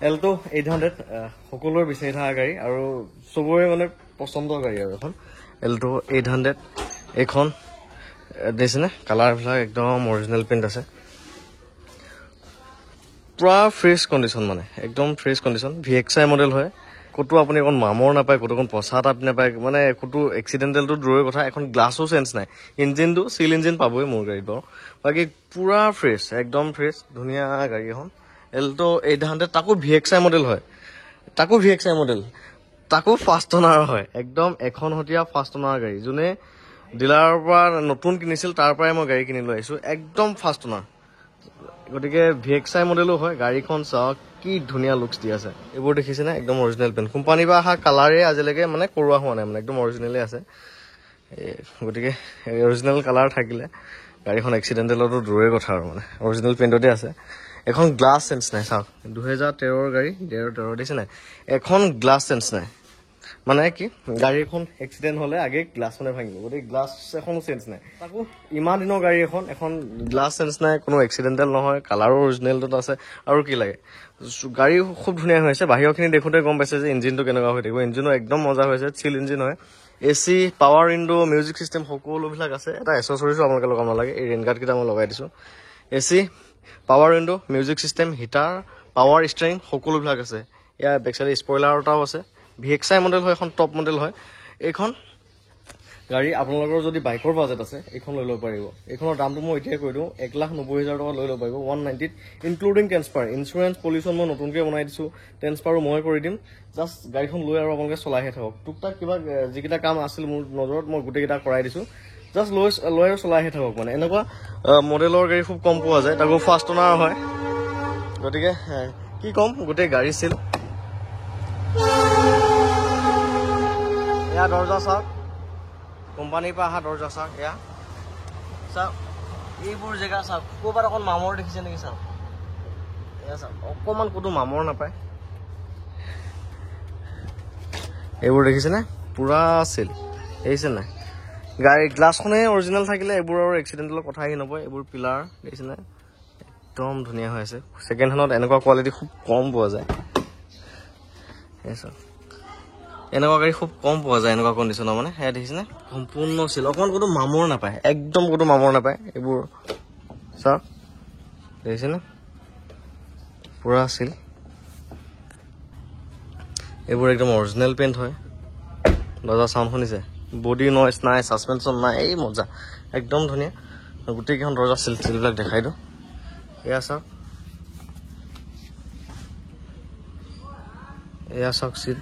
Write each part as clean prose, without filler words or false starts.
Alto 800 সকলোৰে বিচাৰি থকা গাড়ী আৰু চবৰে মানে পছন্দৰ গাড়ী আৰু এখন এল্টো 800 এখন দিছেনে কালাৰবিলাক একদম অৰিজিনেল পেইণ্ট আছে পুৰা ফ্ৰেছ কণ্ডিশ্যন মানে একদম ফ্ৰেছ কণ্ডিশ্যন VXI মডেল হয় ক'তো আপুনি অকণ মামৰ নাপায় ক'তো অকণ পচা তাপ নাপায় মানে ক'তো এক্সিডেণ্টেলটো দূৰৰে কথা এখন গ্লাছো চেঞ্জ নাই ইঞ্জিনটো চিল ইঞ্জিন পাবই মোৰ গাড়ীত বাৰু বাকী পুৰা ফ্ৰেছ একদম ফ্ৰেছ ধুনীয়া গাড়ী এখন এল্টো 800 তাকো VXI মডেল হয় তাকো VXI মডেল তাকো ফাষ্ট অনাৰ হয় একদম এখন হতীয়া ফাষ্ট অনাৰ গাড়ী যোনে ডিলাৰৰ পৰা নতুন কিনিছিল তাৰ পৰাই মই গাড়ী কিনি লৈ আহিছোঁ একদম ফাষ্ট অনাৰ গতিকে VXI মডেলো হয় গাড়ীখন চাওক কি ধুনীয়া লুকছ দি আছে এইবোৰ দেখিছেনে একদম অৰিজিনেল পেইণ্ট কোম্পানীৰ পৰা অহা কালাৰে আজিলৈকে মানে কৰোৱা হোৱা নাই মানে একদম অৰিজিনেলে আছে গতিকে অৰিজিনেল কালাৰ থাকিলে গাড়ীখন এক্সিডেণ্টেলতো দূৰৰে কথা আৰু মানে অৰিজিনেল পেইণ্টতে আছে এখন গ্লাছ চেঞ্জ নাই চাওক 2013ৰ গাড়ী 13 দিছে নাই এখন গ্লাছ চেঞ্জ নাই মানে কি গাড়ীখন এক্সিডেণ্ট হ'লে আগে গ্লাছখনে ভাঙিব গতিকে গ্লাছ এখনো চেঞ্জ নাই তাকো ইমান দিনৰ গাড়ী এখন গ্লাছ চেঞ্জ নাই কোনো এক্সিডেণ্টেল নহয় কালাৰো অৰিজিনেলটোত আছে আৰু কি লাগে গাড়ী খুব ধুনীয়া হৈ আছে বাহিৰৰখিনি দেখোঁতে গম পাইছে যে ইঞ্জিনটো কেনেকুৱা হৈ থাকিব ইঞ্জিনো একদম মজা হৈছে চিল ইঞ্জিন হয় AC power window music system সকলোবিলাক আছে এটা এচেছৰিজো আপোনালোকে লগাব নালাগে এই ৰেইন গাৰ্ডকেইটা মই লগাই দিছোঁ AC power window music system heater power steering সকলোবিলাক আছে ইয়াৰ বেকচাইডে স্পইলাৰ এটাও আছে VXI মডেল হয় এখন টপ মডেল হয় এইখন গাড়ী আপোনালোকৰ যদি বাইকৰ বাজেট আছে এইখন লৈ ল'ব পাৰিব এইখনৰ দামটো মই এতিয়াই কৈ দিওঁ 1,90,000 টকা লৈ ল'ব পাৰিব 190 ইনক্লুডিং ট্ৰেন্সফাৰ ইঞ্চুৰেঞ্চ পলিউশ্যন মই নতুনকৈ বনাই দিছোঁ ট্ৰেন্সফাৰো মই কৰি দিম জাষ্ট গাড়ীখন লৈ আৰু আপোনালোকে চলাইহে থাকক টুকটাক কিবা যিকেইটা কাম আছিল মোৰ নজৰত মই গোটেইকেইটা কৰাই দিছোঁ জাষ্ট লৈ আৰু চলাইহে থাকক মানে এনেকুৱা মডেলৰ গাড়ী খুব কম পোৱা যায় তাকো ফাষ্ট অনাৰ হয় গতিকে কি ক'ম গোটেই গাড়ী ছিল এয়া দৰ্জা চাওক কোম্পানীৰ পৰা অহা দৰ্জা চাওক এয়া চাওক এইবোৰ জেগা চাওক ক'ৰবাত অকণ মামৰ দেখিছে নেকি চাওক এয়া চাওক অকণমান ক'তো মামৰ নাপায় এইবোৰ দেখিছেনে পুৰা আছিল দেখিছে নাই গাড়ী গ্লাছখনে অৰিজিনেল থাকিলে এইবোৰ আৰু এক্সিডেণ্টেলৰ কথা আহি নপৰে এইবোৰ পিলাৰ দেখিছেনে একদম ধুনীয়া হৈ আছে ছেকেণ্ড হেণ্ডত এনেকুৱা কোৱালিটি খুব কম পোৱা যায় এনেকুৱা গাড়ী খুব কম পোৱা যায় এনেকুৱা কণ্ডিশ্যনৰ মানে সেয়া দেখিছেনে সম্পূৰ্ণ ছিল অকণমান ক'তো মামৰ নাপায় একদম ক'তো মামৰ নাপায় এইবোৰ চাওক দেখিছেনে পুৰা ছিল এইবোৰ একদম অৰিজিনেল পেইণ্ট হয় দৰ্জা চাউণ্ড শুনিছে বডি নইজ নাই ছাছপেনশ্যন নাই এই মজা একদম ধুনীয়া গোটেইকেইখন দৰ্জা চিলবিলাক দেখাই দিওঁ এয়া চাওক এয়া চাওক চিল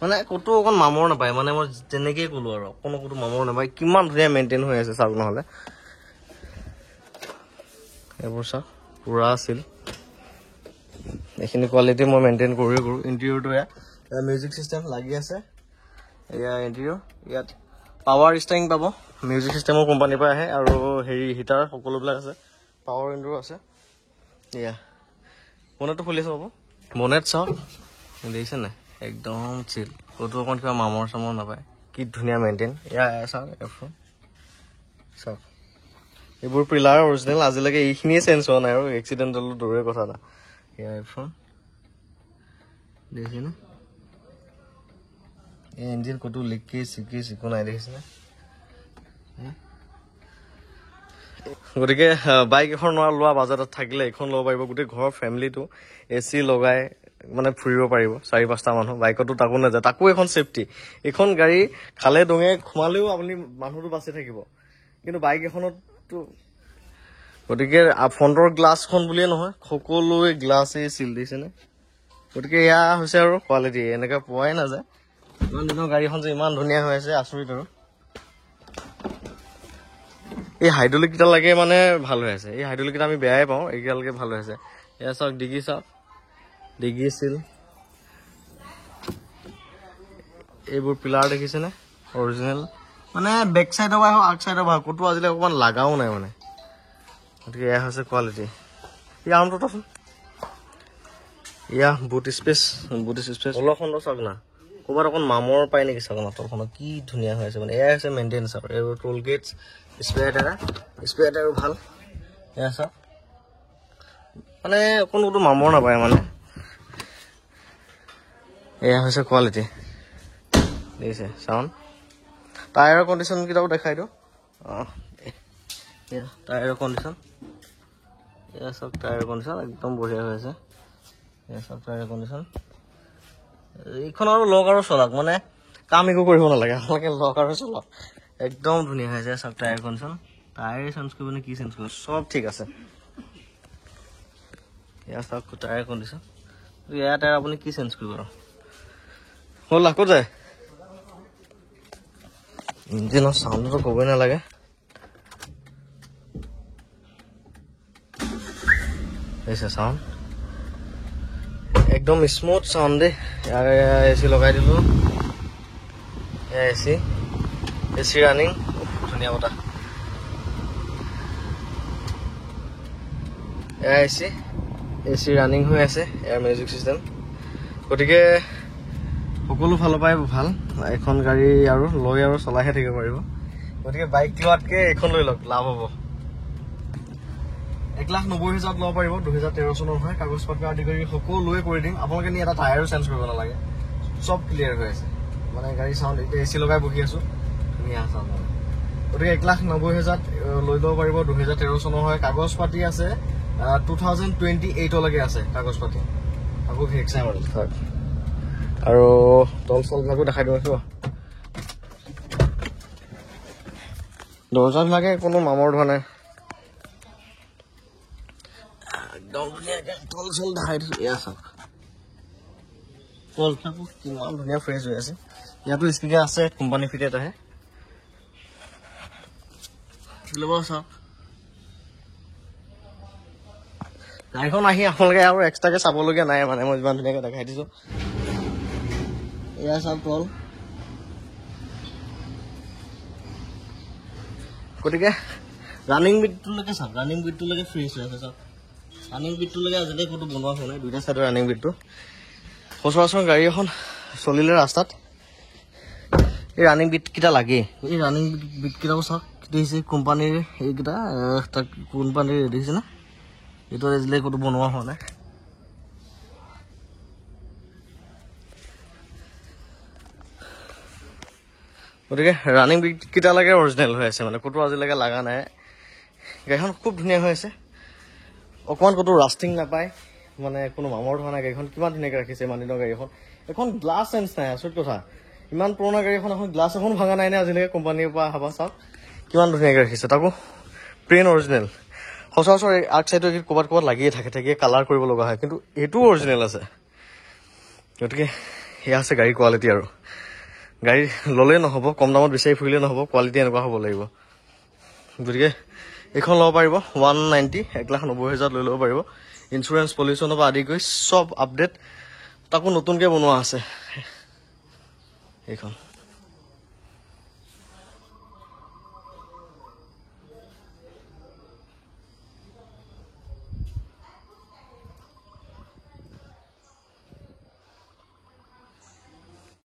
মানে ক'তো অকণ মামৰ নাপায় মানে মই তেনেকেই ক'লোঁ আৰু অকণো ক'তো মামৰ নাপায় কিমান ধুনীয়া মেইনটেইন হৈ আছে চাওক নহ'লে এইবোৰ চাওক পুৰা আছিল এইখিনি কোৱালিটি মই মেইনটেইন কৰোঁ ইণ্টেৰিয়ৰটো এয়া মিউজিক চিষ্টেম লাগি আছে এয়া ইণ্টেৰিয়ৰ ইয়াত পাৱাৰ ষ্টাৰিং পাব মিউজিক চিষ্টেমৰ কোম্পানীৰ পৰা আহে আৰু হেৰি হিটাৰ সকলোবিলাক আছে পাৱাৰ উইণ্ডো আছে এয়া বনেটটো খুলি আছে পাব বনেট চাওক দেখিছে নাই একদম চিল ক'তো অকণ কিবা মামৰ চামৰ নাপায় কি ধুনীয়া মেইনটেইন এয়া চাওক এফোন চাওক এইবোৰ পিলাৰ অৰিজিনেল আজিলৈকে এইখিনিয়ে চেঞ্জ হোৱা নাই আৰু এক্সিডেণ্টেলো দূৰৰে কথা না এয়া এফোন দেখিছেনে এই ইঞ্জিন ক'তো লিকেজ চিকেজ একো নাই দেখিছেনে গতিকে বাইক এখন লোৱা বাজেটত থাকিলে এইখন ল'ব পাৰিব গোটেই ঘৰৰ ফেমিলিটো AC লগাই মানে ফুৰিব পাৰিব 4-5টা মানুহ বাইকতো তাকো নাযায় তাকো এখন চেফটি এইখন গাড়ী খালে ডঙে সোমালেও আপুনি মানুহটো বাচি থাকিব কিন্তু বাইক এখনতো গতিকে ফ্ৰণ্টৰ গ্লাছখন বুলিয়ে নহয় সকলোৱে গ্লাছেই চিল দিছেনে গতিকে এয়া হৈছে আৰু কোৱালিটি এনেকৈ পোৱাই নাযায় ইমান দিনৰ গাড়ীখন যে ইমান ধুনীয়া হৈ আছে আচৰিত আৰু এই হাইড্ৰলিককেইটা লাগে মানে ভাল হৈ আছে এই হাইড্ৰলিককেইটা আমি বেয়াই পাওঁ এইকেইটালৈকে ভাল হৈ আছে এয়া চাওক ডিগি চাওক ডিগি আছিল এইবোৰ পিলাৰ দেখিছেনে অৰিজিনেল মানে বেক চাইডৰ পৰা আগ চাইডৰ পৰা ক'তো আজিলৈকে অকণমান লাগাও নাই মানে গতিকে এয়া হৈছে কোৱালিটি এই আৰ্মটোত আছোন এয়া বুট স্পেচ তলখনো চাওক না ক'ৰবাত অকণ মামৰ পায় নেকি চাওক না তলখনত কি ধুনীয়া হৈ আছে মানে এয়া হৈছে মেইনটেইনেঞ্চ আৰু এইবোৰ টোল গেটছ স্পেয়াৰ টায়াৰো ভাল এয়া চাওক মানে অকণ ক'তো মামৰ নাপায় মানে এয়া হৈছে কোৱালিটি দেখিছে চাউণ্ড টায়াৰৰ কণ্ডিশ্যন কেইটাও দেখাই দিওঁ টায়াৰৰ কণ্ডিশ্যন এয়া চব টায়াৰৰ কণ্ডিশ্যন একদম বঢ়িয়া হৈ আছে এয়া চব টায়াৰৰ কণ্ডিশ্যন এইখন আৰু লক আৰু চলাক মানে কাম একো কৰিব নালাগে আপোনালোকে লক আৰু চলাক একদম ধুনীয়া হৈ আছে চব টায়াৰ কণ্ডিশ্যন টায়াৰ চেঞ্জ কৰিব নে কি চেঞ্জ কৰিব চব ঠিক আছে এয়া চব টায়াৰ কণ্ডিশ্যন এয়া টায়াৰ আপুনি কি চেঞ্জ কৰিব আৰু হ'ল আকৌ যায় ইঞ্জিনৰ চাউণ্ডটো ক'বই নালাগে হৈছে চাউণ্ড একদম স্মুথ চাউণ্ড দেই এ চি লগাই দিলোঁ এয়া এ চি ৰানিং ধুনীয়া বতাহ এয়া এ চি ৰানিং হৈ আছে এয়াৰ মিউজিক চিষ্টেম গতিকে সকলো ফালৰ পৰাই ভাল এখন গাড়ী আৰু লৈ আৰু চলাইহে থাকিব পাৰিব গতিকে বাইক লোৱাতকে এইখন লৈ লওক লাভ হ'ব 1,90,000 ল'ব পাৰিব 2013 চনৰ হয় কাগজ পত্ৰ আদি কৰি সকলোৱে কৰি দিম আপোনালোকে নি এটা টায়াৰো চেঞ্জ কৰিব নালাগে চব ক্লিয়াৰ হৈ আছে মানে গাড়ী চাউণ্ড এতিয়া এ চি লগাই বহি আছো ধুনীয়া চাউণ্ড গতিকে 1,90,000 লৈ ল'ব পাৰিব 2013 চনৰ হয় কাগজ পাতি আছে 2028 লৈকে আছে কাগজ পাতি আকৌ VXI মডেল আৰু তল চলবিলাকো দেখাই দিওঁ আছো দৰ্জাবিলাকে কোনো মামৰ ধোৱা নাই একদম ধুনীয়াকে তল চল দেখাই দিছো এয়া চাওক তলবিলাকো কিমান ধুনীয়া ফ্ৰেছ হৈ আছে ইয়াতো স্পিকাৰ আছে কোম্পানী ফিটেড আহে ল'ব চাওক গাড়ীখন আহি আপোনালোকে আৰু এক্সট্ৰাকে চাবলগীয়া নাই মানে মই যিমান ধুনীয়াকে দেখাই দিছো এয়া চাওক তল গতিকে ৰানিং বিটটোলৈকে চাওক ৰানিং বিটটোলৈকে ফ্ৰেছ হৈ আছে চাওক ৰানিং বিটটোলৈকে আজিলৈকে ক'তো বনোৱা হোৱা নাই দুইটা চাইডৰ ৰানিং বিটটো সচৰাচৰ গাড়ী এখন চলিলে ৰাস্তাত এই ৰানিং বিটকেইটা লাগেই এই ৰানিং বিটকেইটাও চাওক দেখিছে কোম্পানীৰ এইকেইটা তাক কোম্পানীৰ দেখিছে না এইটো আজিলৈকে ক'তো বনোৱা হোৱা নাই গতিকে ৰানিং বিটকেইটা লাগে অৰিজিনেল হৈ আছে মানে ক'তো আজিলৈকে লগা নাই গাড়ীখন খুব ধুনীয়া হৈ আছে অকণমান ক'তো ৰাষ্টিং নাপায় মানে কোনো মামৰ ধোৱা নাই গাড়ীখন কিমান ধুনীয়াকৈ ৰাখিছে ইমান দিনৰ গাড়ী এখন গ্লাছ চেঞ্জ নাই আচৰিত কথা ইমান পুৰণা গাড়ী এখন গ্লাছ এখন ভঙা নাই নে আজিলৈকে কোম্পানীৰ পৰা অহা চাওক কিমান ধুনীয়াকৈ ৰাখিছে তাকো প্লেইন অৰিজিনেল সচৰাচৰ আগ চাইডৰ ক'ৰবাত লাগিয়ে থাকে কালাৰ কৰিব লগা হয় কিন্তু এইটোও অৰিজিনেল আছে গতিকে সেয়া আছে গাড়ী কোৱালিটি আৰু গাড়ী ল'লেই নহ'ব কম দামত বিচাৰি ফুৰিলেই নহ'ব কোৱালিটি এনেকুৱা হ'ব লাগিব গতিকে এইখন ল'ব পাৰিব 190 1,90,000 লৈ ল'ব পাৰিব ইঞ্চুৰেঞ্চ পলিউশ্যনৰ পৰা আদি কৰি চব আপডেট তাকো নতুনকৈ বনোৱা আছে এইখন